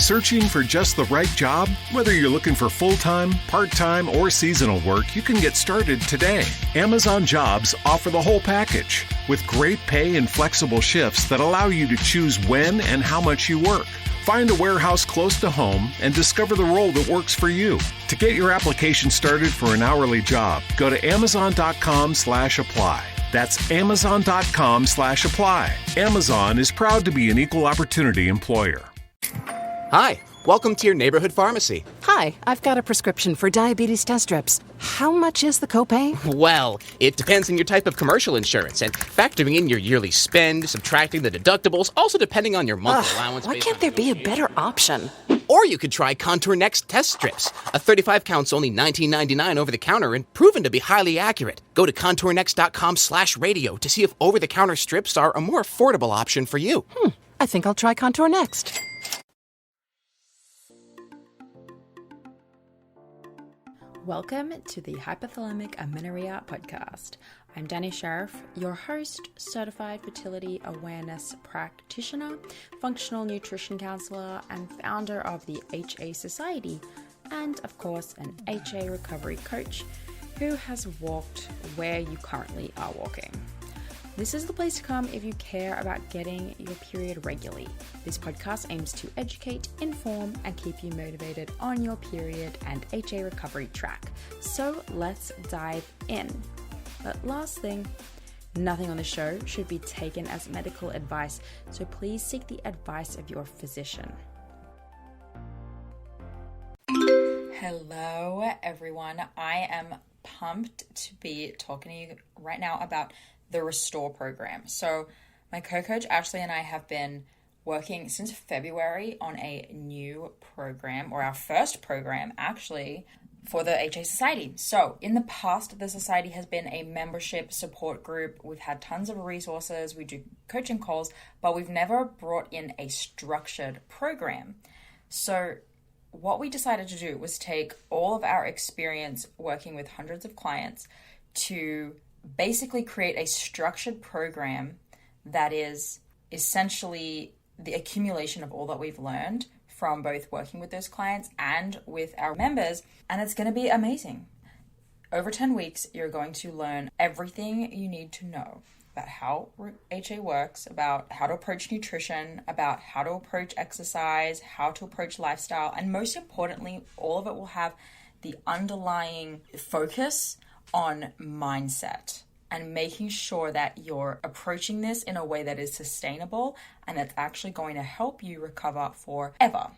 Searching for just the right job? Whether you're looking for full-time, part-time, or seasonal work, you can get started today. Amazon Jobs offer the whole package with great pay and flexible shifts that allow you to choose when and how much you work. Find a warehouse close to home and discover the role that works for you. To get your application started for an hourly job, go to amazon.com/apply. That's amazon.com/apply. Amazon is proud to be an equal opportunity employer. Hi, welcome to your neighborhood pharmacy. Hi, I've got a prescription for diabetes test strips. How much is the copay? Well, it depends on your type of commercial insurance and factoring in your yearly spend, subtracting the deductibles, also depending on your monthly allowance. Why can't there be a better option? Or you could try Contour Next test strips. A 35 count's only $19.99 over the counter and proven to be highly accurate. Go to contournext.com/radio to see if over-the-counter strips are a more affordable option for you. I think I'll try Contour Next. Welcome to the Hypothalamic Amenorrhea Podcast. I'm Danny Sheriff, your host, certified fertility awareness practitioner, functional nutrition counselor, and founder of the HA Society, and of course, an HA recovery coach who has walked where you currently are walking. This is the place to come if you care about getting your period regularly. This podcast aims to educate, inform, and keep you motivated on your period and HA recovery track. So let's dive in. But last thing, nothing on the show should be taken as medical advice, so please seek the advice of your physician. Hello, everyone. I am pumped to be talking to you right now about the Restore program. So my co-coach Ashley and I have been working since February on a new program, or our first program actually, for the HA Society. So in the past, the Society has been a membership support group. We've had tons of resources. We do coaching calls, but we've never brought in a structured program. So what we decided to do was take all of our experience working with hundreds of clients to basically create a structured program that is essentially the accumulation of all that we've learned from both working with those clients and with our members, and it's going to be amazing. Over 10 weeks, you're going to learn everything you need to know about how HA works, about how to approach nutrition, about how to approach exercise, how to approach lifestyle, and most importantly, all of it will have the underlying focus on mindset and making sure that you're approaching this in a way that is sustainable and that's actually going to help you recover forever.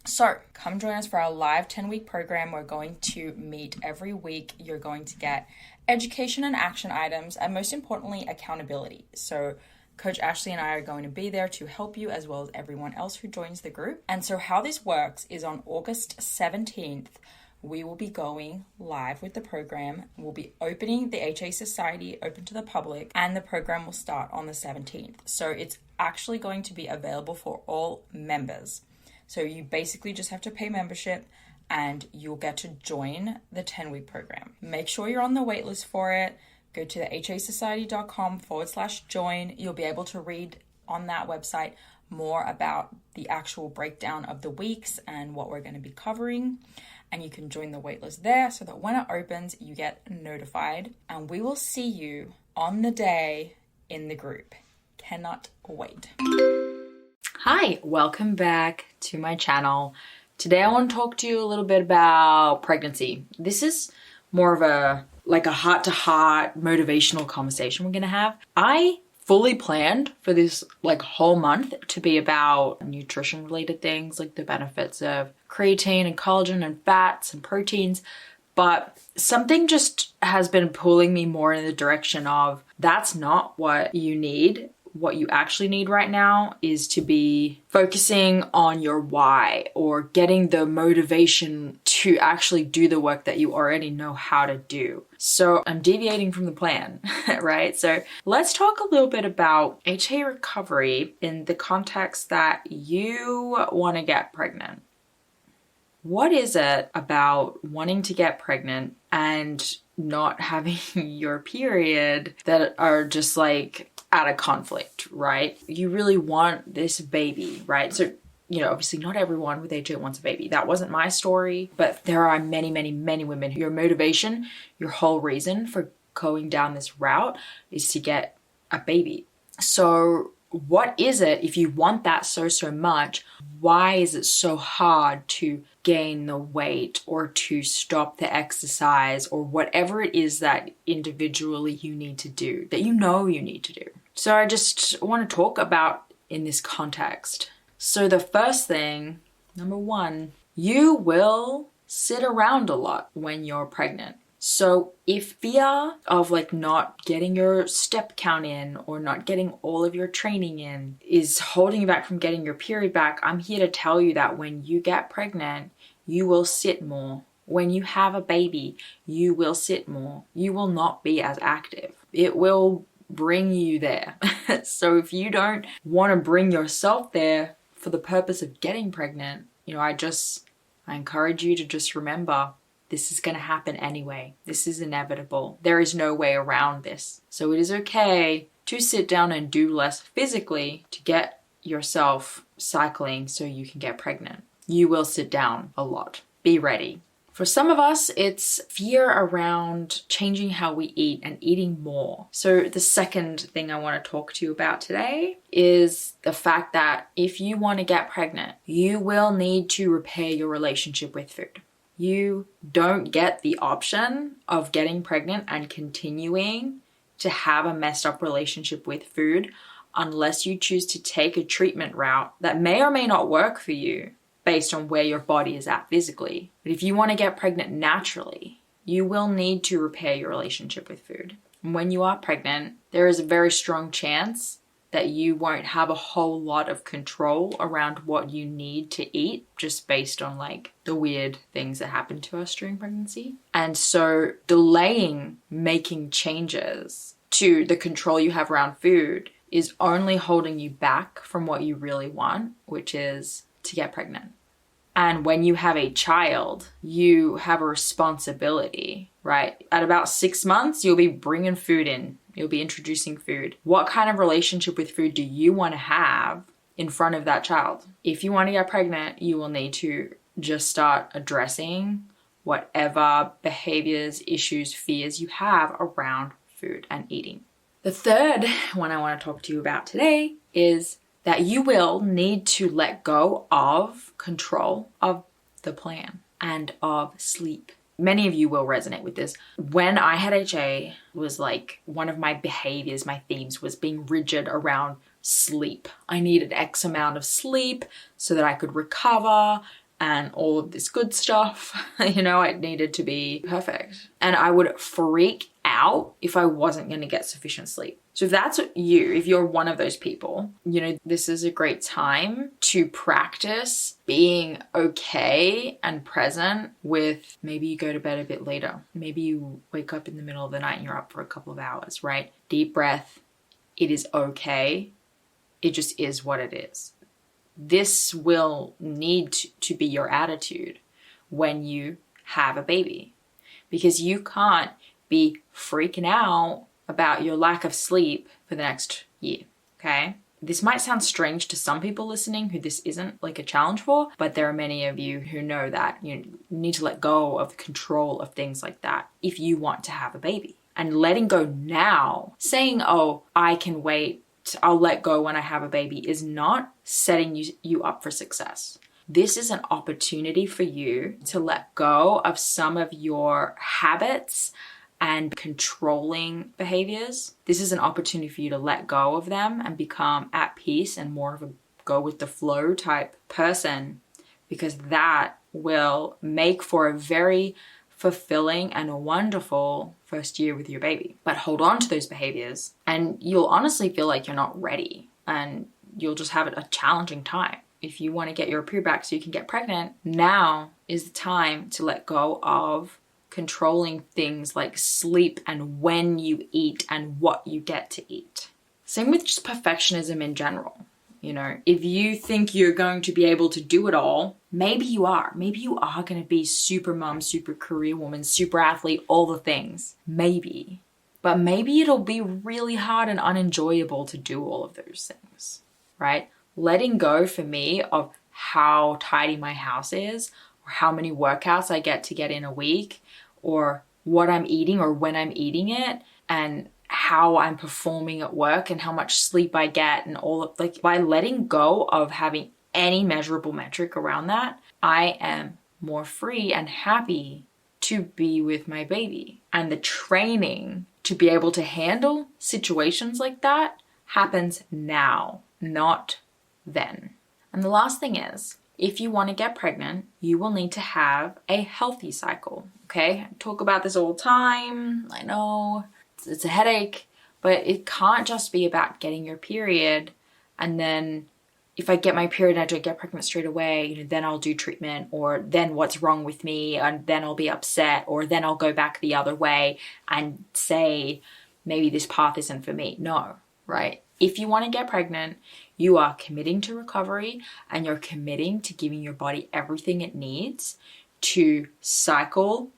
So come join us for our live 10-week program. We're going to meet every week. You're going to get education and action items, and most importantly, accountability. So Coach Ashley and I are going to be there to help you, as well as everyone else who joins the group. And so how this works is on August 17th, we will be going live with the program. We'll be opening the HA Society open to the public, and the program will start on the 17th. So it's actually going to be available for all members. So you basically just have to pay membership and you'll get to join the 10-week program. Make sure you're on the waitlist for it. Go to the hasociety.com/join. You'll be able to read on that website more about the actual breakdown of the weeks and what we're going to be covering. And you can join the waitlist there so that when it opens, you get notified. And we will see you on the day in the group. Cannot wait. Hi, welcome back to my channel. Today I want to talk to you a little bit about pregnancy. This is more of a heart-to-heart motivational conversation we're going to have. I fully planned for this whole month to be about nutrition related things, like the benefits of creatine and collagen and fats and proteins, but something just has been pulling me more in the direction of that's not what you need. What you actually need right now is to be focusing on your why, or getting the motivation to actually do the work that you already know how to do. So I'm deviating from the plan, right? So let's talk a little bit about HA recovery in the context that you want to get pregnant. What is it about wanting to get pregnant and not having your period that are just at a conflict, right? You really want this baby, right? So obviously not everyone with HA wants a baby. That wasn't my story, but there are many, many, many women who your motivation, your whole reason for going down this route is to get a baby. So what is it, if you want that so much, why is it so hard to gain the weight or to stop the exercise or whatever it is that individually you need to do, that you need to do? So I just want to talk about in this context. So the first thing, number one, you will sit around a lot when you're pregnant. So if fear of not getting your step count in or not getting all of your training in is holding you back from getting your period back, I'm here to tell you that when you get pregnant, you will sit more. When you have a baby, you will sit more. You will not be as active. It will bring you there. So if you don't want to bring yourself there for the purpose of getting pregnant, I encourage you to just remember, this is going to happen anyway. This is inevitable. There is no way around this. So it is okay to sit down and do less physically to get yourself cycling so you can get pregnant. You will sit down a lot. Be ready. For some of us, it's fear around changing how we eat and eating more. So the second thing I want to talk to you about today is the fact that if you want to get pregnant, you will need to repair your relationship with food. You don't get the option of getting pregnant and continuing to have a messed up relationship with food unless you choose to take a treatment route that may or may not work for you based on where your body is at physically. But if you want to get pregnant naturally, you will need to repair your relationship with food. And when you are pregnant, there is a very strong chance that you won't have a whole lot of control around what you need to eat just based on the weird things that happen to us during pregnancy. And so delaying making changes to the control you have around food is only holding you back from what you really want, which is to get pregnant. And when you have a child, you have a responsibility, right? At about 6 months, you'll be bringing food in. You'll be introducing food. What kind of relationship with food do you want to have in front of that child? If you want to get pregnant, you will need to just start addressing whatever behaviors, issues, fears you have around food and eating. The third one I want to talk to you about today is that you will need to let go of control of the plan and of sleep. Many of you will resonate with this. When I had HA, was one of my behaviors, my themes was being rigid around sleep. I needed X amount of sleep so that I could recover and all of this good stuff. It needed to be perfect. And I would freak out if I wasn't going to get sufficient sleep. So if that's you, if you're one of those people, this is a great time to practice being okay and present with maybe you go to bed a bit later. Maybe you wake up in the middle of the night and you're up for a couple of hours, right? Deep breath. It is okay. It just is what it is. This will need to be your attitude when you have a baby, because you can't be freaking out about your lack of sleep for the next year, okay? This might sound strange to some people listening who this isn't a challenge for, but there are many of you who know that you need to let go of the control of things like that if you want to have a baby. And letting go now, saying, oh, I can wait, I'll let go when I have a baby, is not setting you up for success. This is an opportunity for you to let go of some of your habits and controlling behaviors. This is an opportunity for you to let go of them and become at peace and more of a go with the flow type person, because that will make for a very fulfilling and a wonderful first year with your baby. But hold on to those behaviors and you'll honestly feel like you're not ready and you'll just have a challenging time. If you want to get your period back so you can get pregnant, now is the time to let go of controlling things like sleep and when you eat and what you get to eat. Same with just perfectionism in general. If you think you're going to be able to do it all, maybe you are. Maybe you are going to be super mom, super career woman, super athlete, all the things. Maybe. But maybe it'll be really hard and unenjoyable to do all of those things, right? Letting go for me of how tidy my house is, or how many workouts I get in a week, or what I'm eating or when I'm eating it, and how I'm performing at work and how much sleep I get, and all of, like, by letting go of having any measurable metric around that, I am more free and happy to be with my baby. And the training to be able to handle situations like that happens now, not then. And the last thing is, if you want to get pregnant, you will need to have a healthy cycle, okay? I talk about this all the time. I know it's a headache, but it can't just be about getting your period and then if I get my period and I don't get pregnant straight away, then I'll do treatment, or then what's wrong with me, and then I'll be upset, or then I'll go back the other way and say, maybe this path isn't for me. No, right? If you want to get pregnant, you are committing to recovery and you're committing to giving your body everything it needs to cycle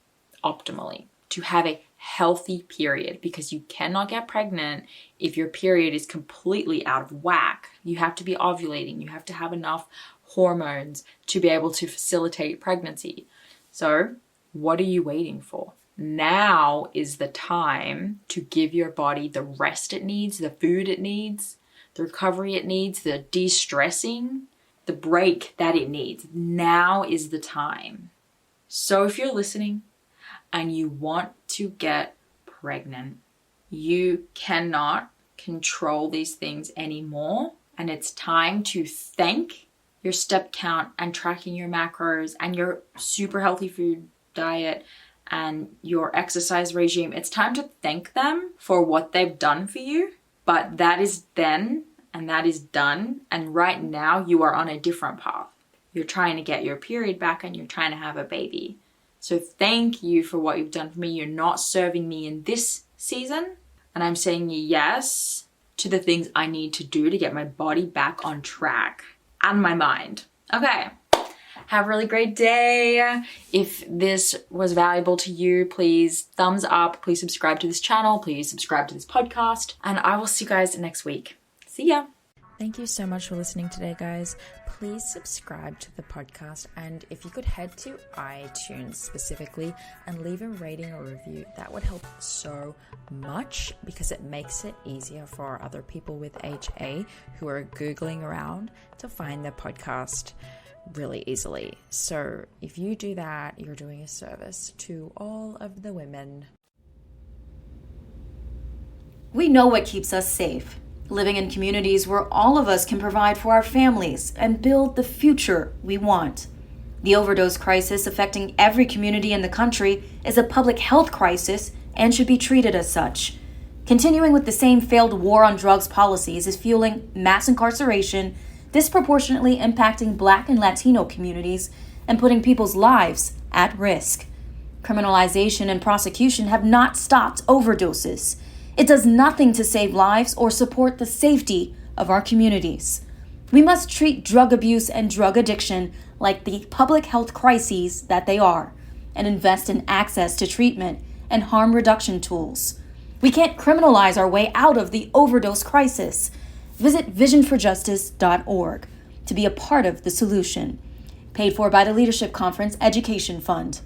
optimally, to have a healthy period, because you cannot get pregnant if your period is completely out of whack. You have to be ovulating. You have to have enough hormones to be able to facilitate pregnancy. So what are you waiting for? Now is the time to give your body the rest it needs, the food it needs, the recovery it needs, the de-stressing, the break that it needs. Now is the time. So if you're listening and you want to get pregnant, you cannot control these things anymore. And it's time to thank your step count and tracking your macros and your super healthy food diet and your exercise regime. It's time to thank them for what they've done for you. But that is then, and that is done. And right now you are on a different path. You're trying to get your period back and you're trying to have a baby. So thank you for what you've done for me. You're not serving me in this season. And I'm saying yes to the things I need to do to get my body back on track and my mind. Okay. Have a really great day. If this was valuable to you, please thumbs up. Please subscribe to this channel. Please subscribe to this podcast. And I will see you guys next week. See ya. Thank you so much for listening today, guys. Please subscribe to the podcast, and if you could head to iTunes specifically and leave a rating or review, that would help so much because it makes it easier for other people with HA who are Googling around to find the podcast really easily. So if you do that, you're doing a service to all of the women. We know what keeps us safe. Living in communities where all of us can provide for our families and build the future we want. The overdose crisis affecting every community in the country is a public health crisis and should be treated as such. Continuing with the same failed war on drugs policies is fueling mass incarceration, disproportionately impacting Black and Latino communities and putting people's lives at risk. Criminalization and prosecution have not stopped overdoses. It does nothing to save lives or support the safety of our communities. We must treat drug abuse and drug addiction like the public health crises that they are, and invest in access to treatment and harm reduction tools. We can't criminalize our way out of the overdose crisis. Visit visionforjustice.org to be a part of the solution. Paid for by the Leadership Conference Education Fund.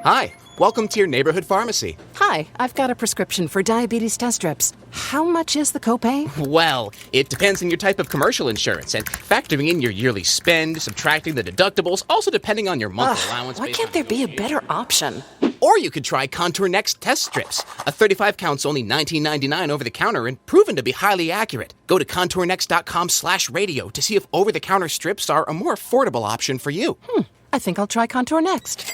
Hi, welcome to your neighborhood pharmacy. Hi, I've got a prescription for diabetes test strips. How much is the copay? Well, it depends on your type of commercial insurance and factoring in your yearly spend, subtracting the deductibles, also depending on your monthly allowance. Why can't there be a better option? Or you could try Contour Next test strips. A 35 count's only $19.99 over the counter and proven to be highly accurate. Go to contournext.com/radio to see if over-the-counter strips are a more affordable option for you. I think I'll try Contour Next.